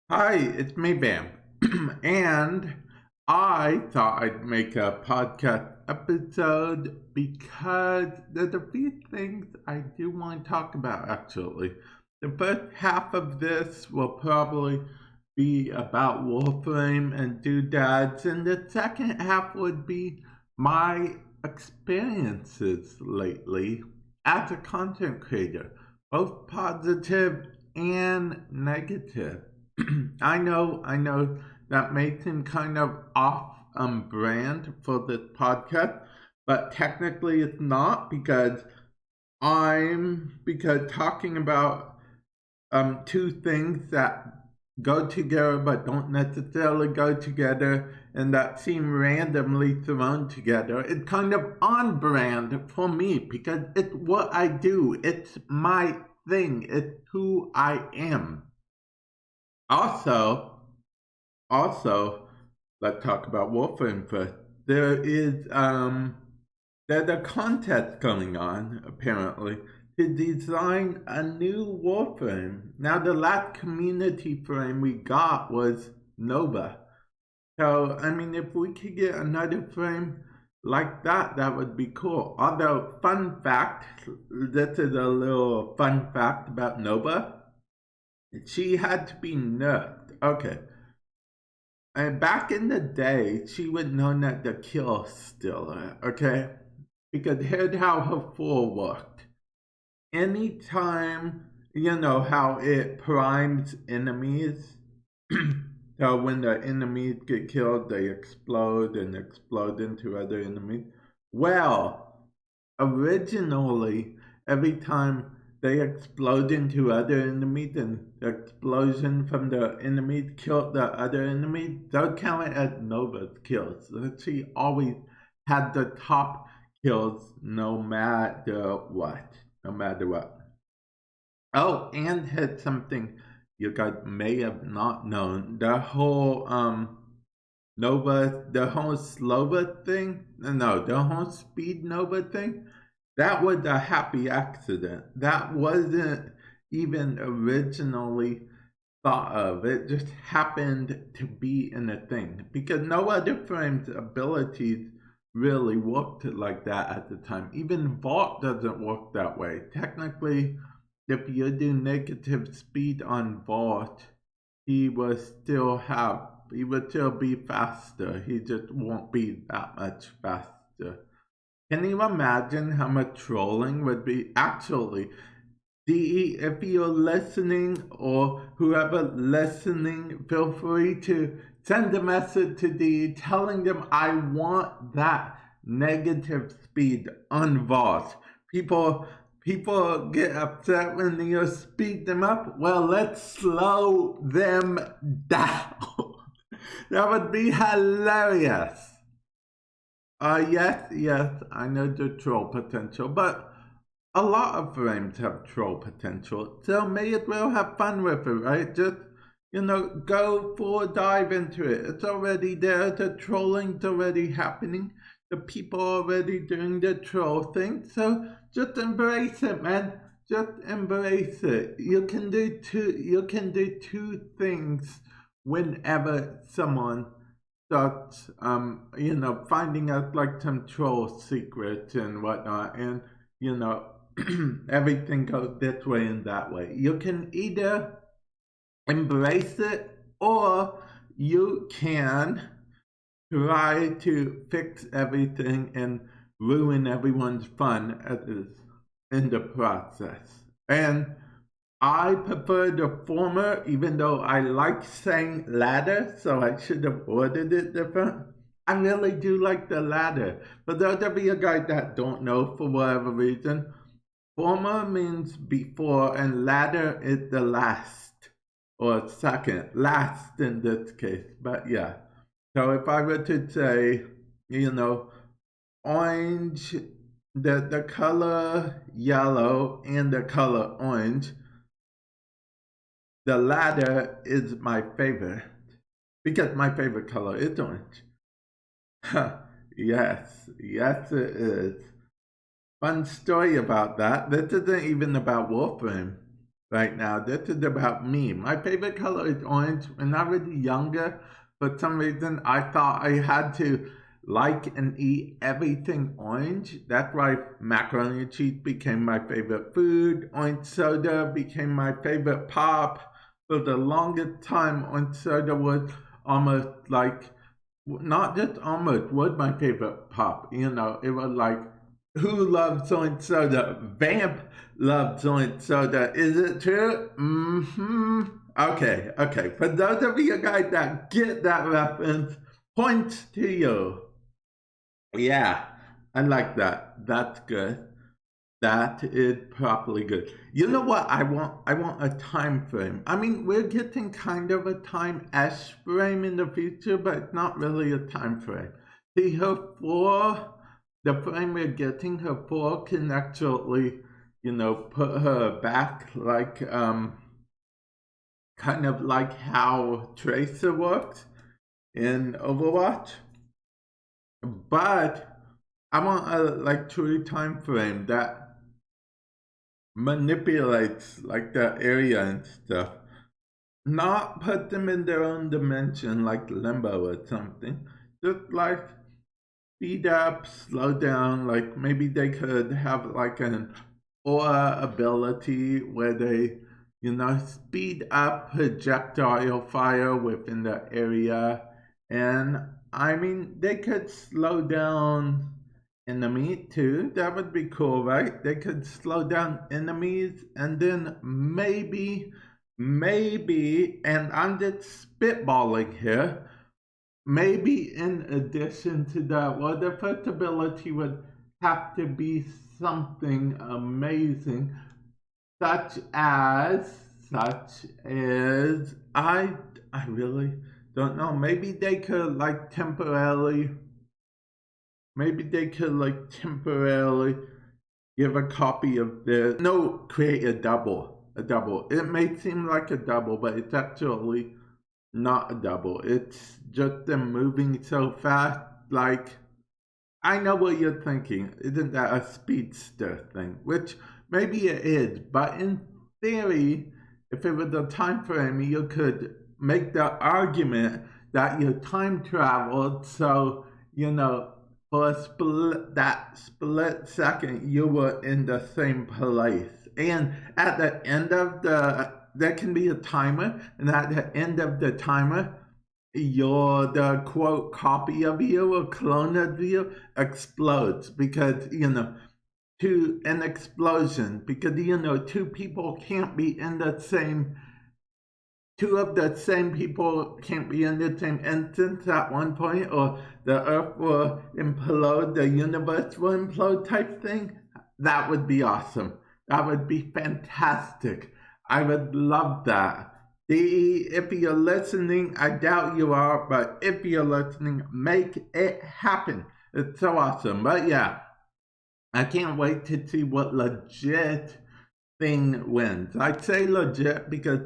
Hi, it's me, Bam. And I thought I'd make a podcast episode because there's a few things I do want to talk about, actually. The first half of this will probably be about Warframe and doodads, and the second half would be my experiences lately as a content creator, both positive and negative. I know that makes him kind of off brand for this podcast, but technically it's not because talking about two things that go together but don't necessarily go together and that seem randomly thrown together. It's kind of on brand for me because it's what I do. It's my thing. It's who I am. Also, also, let's talk about Warframe first. There is there's a contest going on apparently to design a new Warframe. Now the last community frame we got was Nova. So I mean, if we could get another frame like that, that would be cool. Although, fun fact, this is a little fun fact about Nova. She had to be nerfed. Okay, and back in the day, she was known as the kill stealer, okay? Because here's how her fall worked. Anytime, you know how it primes enemies? So when the enemies get killed, they explode and explode into other enemies. Well, originally, every time they explode into other enemies and the explosion from the enemies killed the other enemies, they'll count it as Nova's kills. So she always had the top kills no matter what. No matter what. Oh, and had something you guys may have not known. The whole Nova, the whole Slova thing, no, the whole Speed Nova thing, that was a happy accident. That wasn't even originally thought of. It just happened to be in a thing because no other frame's abilities really worked like that at the time. Even Vault doesn't work that way. Technically, if you do negative speed on Vault, he would still be faster. He just won't be that much faster. Can you imagine how much trolling would be? Actually, DE, if you're listening or whoever listening, feel free to send a message to DE telling them I want that negative speed unvault. People get upset when you speed them up. Well, let's slow them down. That would be hilarious. Yes, I know the troll potential, but a lot of frames have troll potential, so may as well have fun with it, right? Just, go full dive into it. It's already there, the trolling's already happening, the people are already doing the troll thing, so just embrace it, man. Just embrace it. You can do two things whenever someone starts finding out like some troll secrets and whatnot, and you know everything goes this way and that way. You can either embrace it or you can try to fix everything and ruin everyone's fun in the process. And I prefer the former, even though I like saying ladder, so I should have ordered it different. I really do like the ladder. For those of you guys that don't know for whatever reason, former means before and ladder is the last or second, last in this case. But yeah, so if I were to say, orange, the color yellow and the color orange, the latter is my favorite because my favorite color is orange. Yes, it is. Fun story about that. This isn't even about Warframe. right now. This is about me. My favorite color is orange. When I was younger, for some reason, I thought I had to like and eat everything orange. That's why macaroni and cheese became my favorite food. Orange soda became my favorite pop. For the longest time, orange soda was almost like, not just almost, was my favorite pop. You know, it was like, who loves orange soda? Vamp loves orange soda. Is it true? Mm-hmm. Okay, okay. For those of you guys that get that reference, points to you. Yeah, I like that. That's good. That is properly good. You know what I want? I want a time frame. I mean, we're getting kind of a time S frame in the future, but it's not really a time frame. See, her four, the frame we're getting, her four can actually, you know, put her back like, kind of like how Tracer works in Overwatch. But I want a like true time frame that manipulates like the area and stuff. Not put them in their own dimension like limbo or something. Just like speed up, slow down. Like maybe they could have like an aura ability where they, you know, speed up projectile fire within the area. And I mean, they could slow down enemy too. That would be cool, right? They could slow down enemies and then maybe, and I'm just spitballing here, maybe in addition to that, well, the first ability would have to be something amazing, such as, I really don't know. Maybe they could like temporarily give a copy of the, no, create a double. It may seem like a double, but it's actually not a double. It's just them moving so fast. Like, I know what you're thinking. Isn't that a speedster thing? Which maybe it is, but in theory, if it was a time frame, you could make the argument that you time traveled, so you know, for that split second, you were in the same place, and at the end of there can be a timer, and at the end of the timer, the quote copy of you or clone of you explodes because you know to an explosion because you know two people can't be in the same, two of the same people can't be in the same instance at one point, or the earth will implode, the universe will implode type thing. That would be awesome. That would be fantastic. I would love that. If you're listening, I doubt you are, but if you're listening, make it happen. It's so awesome. But yeah, I can't wait to see what legit thing wins. I say legit because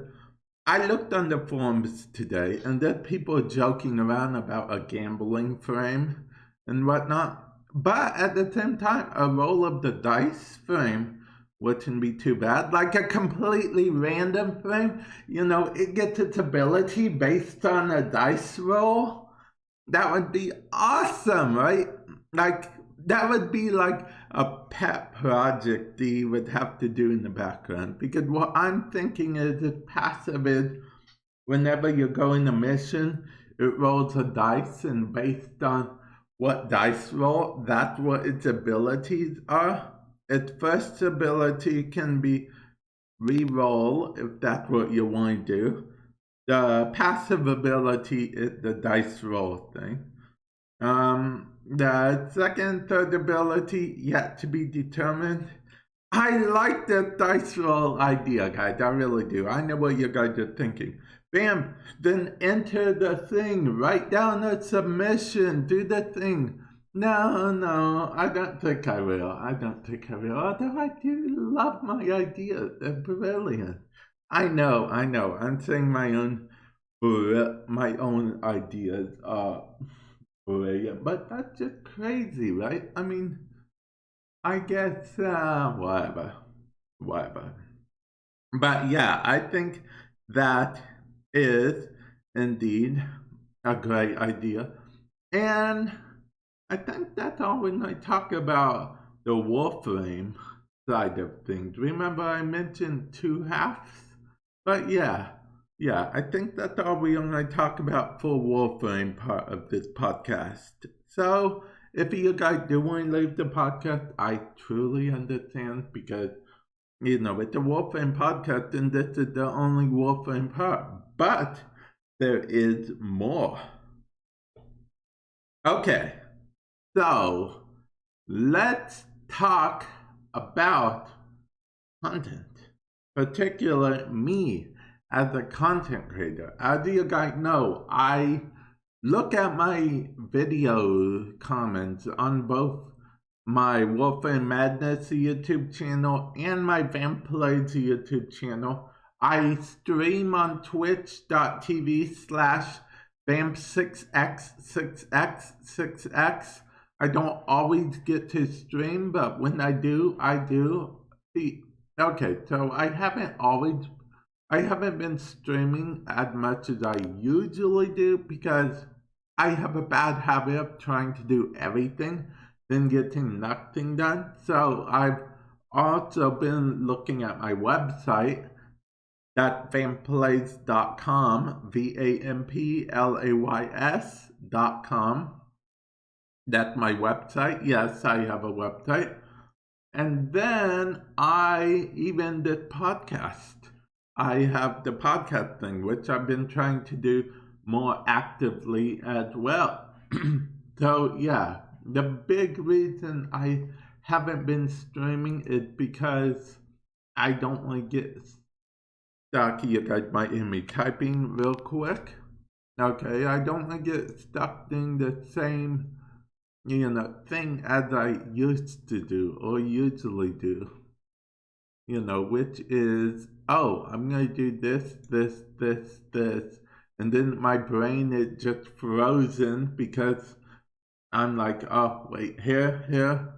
I looked on the forums today and there's people joking around about a gambling frame and whatnot. But at the same time, a roll of the dice frame wouldn't be too bad. Like a completely random frame, you know, it gets its ability based on a dice roll. That would be awesome, right? Like, that would be like a pet project he would have to do in the background. Because what I'm thinking is if passive is whenever you're going a mission, it rolls a dice, and based on what dice roll, that's what its abilities are. Its first ability can be re-roll if that's what you want to do. The passive ability is the dice roll thing. The second, third ability yet to be determined. I like the dice roll idea, guys. I really do. I know what you guys are thinking. Bam! Then enter the thing. Write down a submission. Do the thing. No, I don't think I will. I don't think I will. Although I do love my ideas. They're brilliant. I know. I'm saying my own ideas are brilliant, but that's just crazy, right? I mean, I guess, whatever. But yeah, I think that is indeed a great idea. And I think that's all when I talk about the Warframe side of things. Remember, I mentioned two halves? But yeah, I think that's all we only talk about for Warframe part of this podcast. So, if you guys do want to leave the podcast, I truly understand because with the Warframe podcast, and this is the only Warframe part. But there is more. Okay, so let's talk about content, particularly me as a content creator. As you guys know, I look at my video comments on both my Warframe Madness YouTube channel and my Vamplays YouTube channel. I stream on twitch.tv/vamp6x6x6x. I don't always get to stream, but when I do, I do. Okay, so I haven't been streaming as much as I usually do because I have a bad habit of trying to do everything, then getting nothing done. So I've also been looking at my website, that's vamplays.com, VAMPLAYS.com. That's my website. Yes, I have a website. And then I even did podcast. I have the podcast thing, which I've been trying to do more actively as well. So yeah, the big reason I haven't been streaming is because I don't want to get stuck. You guys might hear me typing real quick. Okay, I don't want to get stuck doing the same thing as I used to do or usually do, which is, oh, I'm going to do this, and then my brain is just frozen because I'm like, oh, wait, here,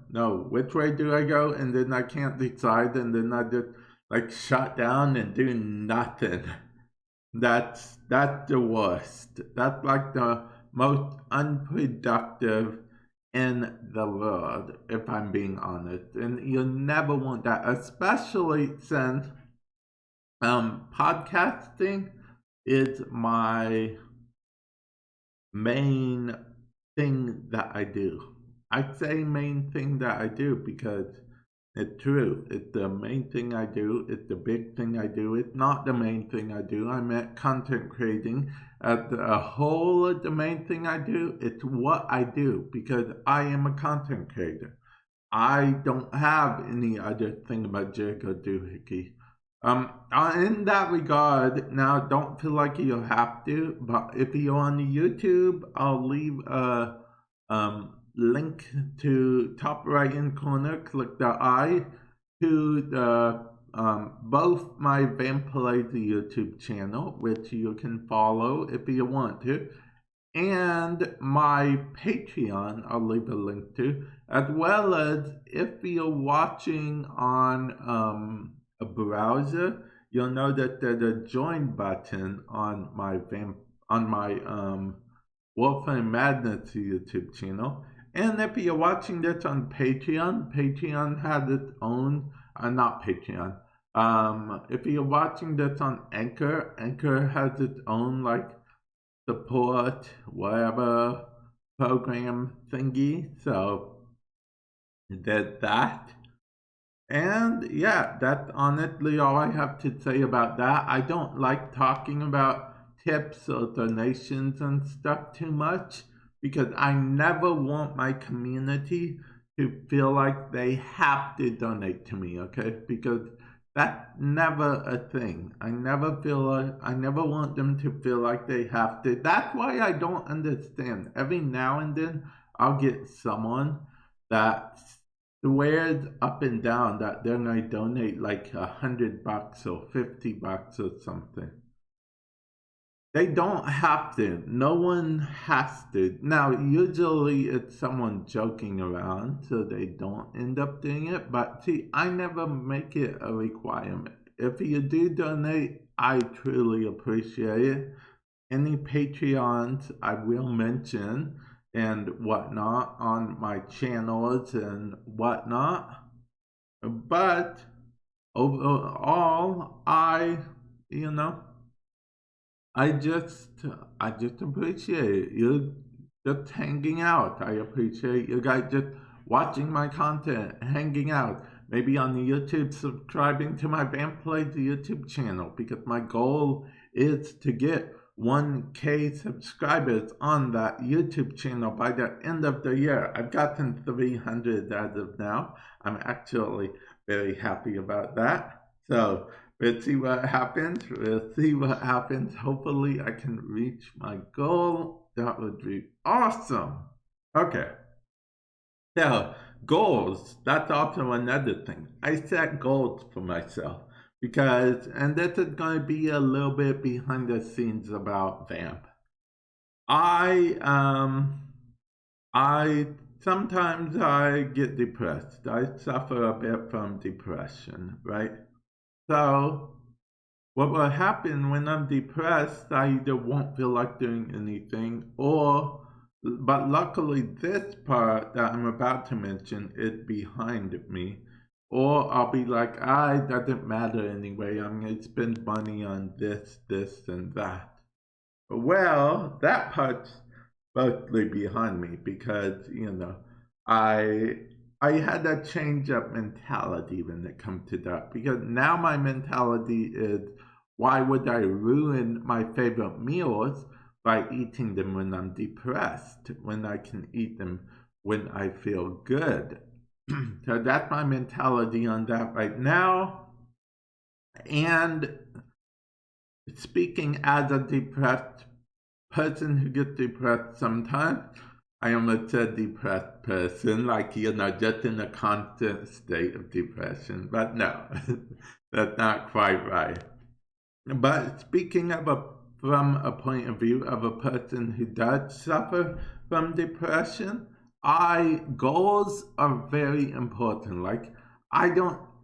no, which way do I go? And then I can't decide, and then I just like shut down and do nothing. That's the worst. That's like the most unproductive in the world, if I'm being honest. And you never want that, especially since podcasting is my main thing that I do. I say main thing that I do because it's true. It's the main thing I do. It's the big thing I do. It's not the main thing I do. I meant content creating as a whole of the main thing I do. It's what I do because I am a content creator. I don't have any other thing about jig or doohickey. In that regard, now don't feel like you have to, but if you're on the YouTube, I'll leave a link to top right hand corner. Click the I to the both my Vampire YouTube channel, which you can follow if you want to, and my Patreon, I'll leave a link to, as well as if you're watching on a browser, you'll know that there's a join button on my Warframe Madness YouTube channel. And if you're watching this on Patreon, Patreon has its own, not Patreon. If you're watching this on Anchor, Anchor has its own support whatever program thingy. So there's that. And yeah, that's honestly all I have to say about that. I don't like talking about tips or donations and stuff too much because I never want my community to feel like they have to donate to me, okay? Because that's never a thing. I never want them to feel like they have to. That's why I don't understand. Every now and then I'll get someone that swears up and down that they're gonna donate like $100 or $50 or something. They don't have to. No one has to. Now, usually it's someone joking around, so they don't end up doing it. But see, I never make it a requirement. if you do donate, I truly appreciate it. Any Patreons I will mention and whatnot on my channels and whatnot. But overall, you know, I just, I just appreciate you just hanging out. I appreciate you guys just watching my content, hanging out. Maybe on the YouTube, subscribing to my Vamp Plays YouTube channel, because my goal is to get 1K subscribers on that YouTube channel by the end of the year. I've gotten 300 as of now. I'm actually very happy about that. So let's see what happens. We'll see what happens. Hopefully I can reach my goal. That would be awesome. Okay. So goals, that's also another thing. I set goals for myself because, and this is going to be a little bit behind the scenes about Vamp. I sometimes I get depressed. I suffer a bit from depression, right? So what will happen when I'm depressed, I either won't feel like doing anything, but luckily this part that I'm about to mention is behind me, or I'll be like, it doesn't matter anyway, I'm going to spend money on this, and that. Well, that part's mostly behind me because, I had a change of mentality when it comes to that, because now my mentality is, why would I ruin my favorite meals by eating them when I'm depressed, when I can eat them when I feel good? So that's my mentality on that right now. And speaking as a depressed person who gets depressed sometimes, I am a depressed person, like, just in a constant state of depression. But no, that's not quite right. But speaking from a point of view of a person who does suffer from depression, goals are very important. Like,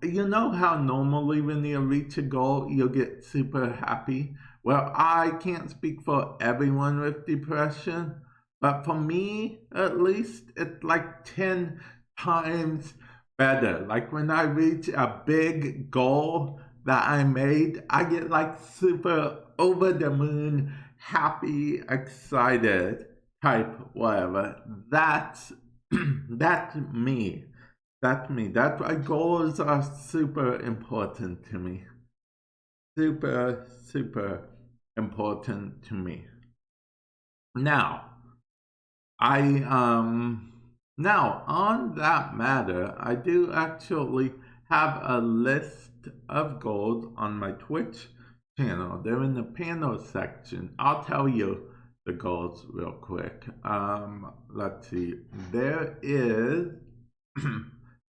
you know how normally when you reach a goal, you'll get super happy? Well, I can't speak for everyone with depression, but for me, at least, it's like 10 times better. Like when I reach a big goal that I made, I get like super over the moon, happy, excited type whatever. That's that's me. That's me. That's why goals are super important to me. Super, super important to me. Now, now on that matter, I do actually have a list of goals on my Twitch channel. They're in the panel section. I'll tell you the goals real quick. Let's see. There is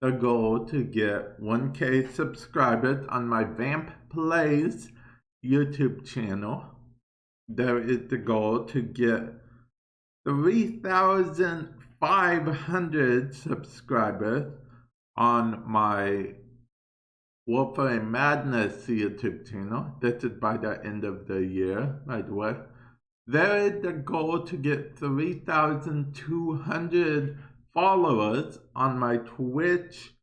a goal to get 1K subscribers on my Vamp Plays YouTube channel. There is the goal to get 3,500 subscribers on my Warframe Madness YouTube channel. This is by the end of the year, by the way. There is the goal to get 3,200 followers on my Twitch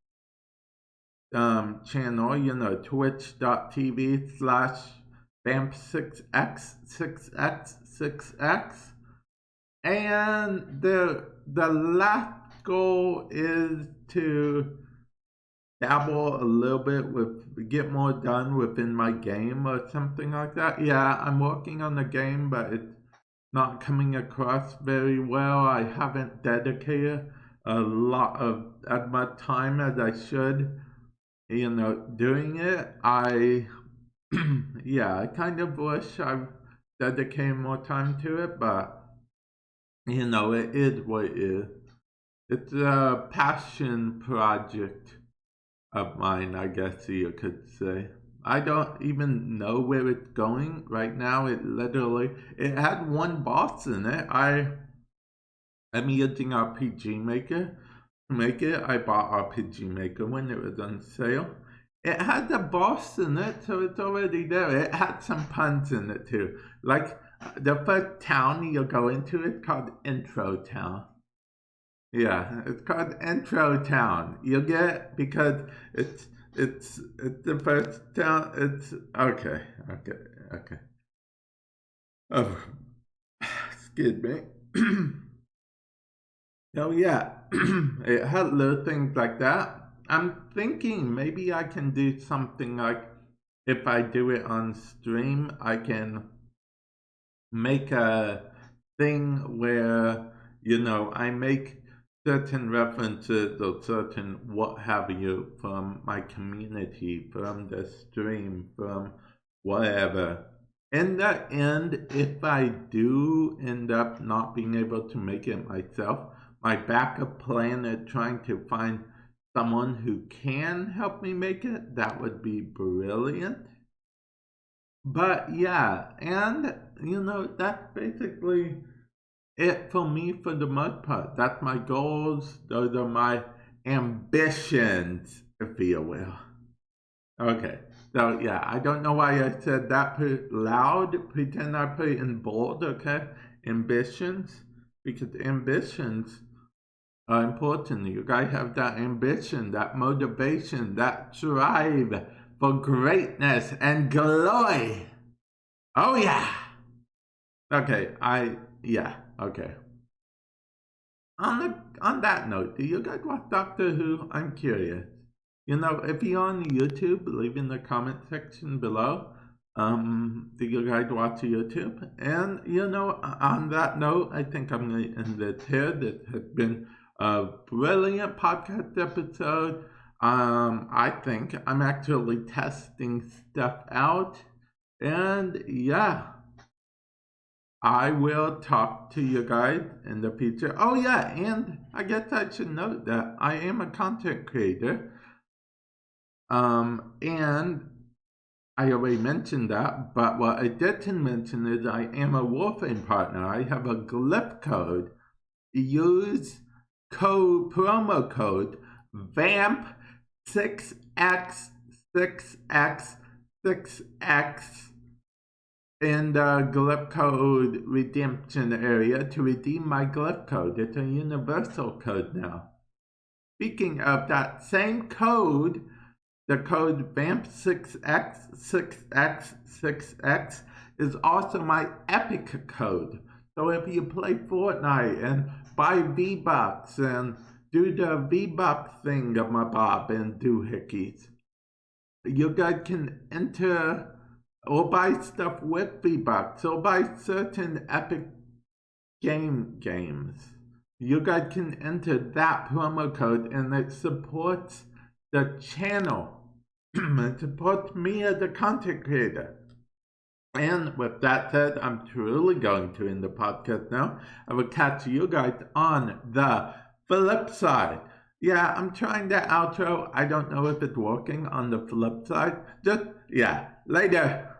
channel, twitch.tv/vamp6x6x6x. And the last goal is to dabble a little bit with, get more done within my game or something like that. Yeah, I'm working on the game, but it's not coming across very well. I haven't dedicated a lot of as much time as I should, doing it. Yeah, I kind of wish I dedicated more time to it, but it is what it is. It's a passion project of mine, I guess you could say. I don't even know where it's going right now. It had one boss in it. I'm using RPG Maker to make it. I bought RPG Maker when it was on sale, It had the boss in it, so it's already there. It had some puns in it too. Like the first town you'll go into, it's called Intro Town. Yeah, it's called Intro Town. You'll get it because it's the first town. It's okay. Oh, excuse me. Oh yeah, it had little things like that. I'm thinking maybe I can do something like if I do it on stream, I can make a thing where I make certain references or certain what have you from my community, from the stream, from whatever. In the end, if I do end up not being able to make it myself, my backup plan is trying to find someone who can help me make it. That would be brilliant. But yeah, and that's basically it for me for the most part. That's my goals. Those are my ambitions, if you will. Okay, so yeah, I don't know why I said that loud. Pretend I put it in bold, okay? Ambitions, because ambitions are important. You guys have that ambition, that motivation, that drive for greatness and glory. Oh yeah. Okay, okay. On that note, do you guys watch Doctor Who? I'm curious. If you're on YouTube, leave in the comment section below. Do you guys watch YouTube? And on that note, I think I'm gonna end it here. This has been a brilliant podcast episode. I think I'm actually testing stuff out. And yeah, I will talk to you guys in the future. Oh yeah, and I guess I should note that I am a content creator. And I already mentioned that, but what I didn't mention is I am a Warframe partner. I have a glyph code. Use promo code VAMP6X6X6X in the glyph code redemption area to redeem my glyph code. It's a universal code now. Speaking of that same code, the code VAMP6X6X6X is also my epic code. So if you play Fortnite and buy V-Bucks and do the V-Bucks thing of my bob and doohickeys, you guys can enter or buy stuff with V-Bucks or buy certain epic games. You guys can enter that promo code and it supports the channel. It supports me as a content creator. And with that said, I'm truly going to end the podcast now. I will catch you guys on the flip side. Yeah, I'm trying the outro. I don't know if it's working on the flip side. Later.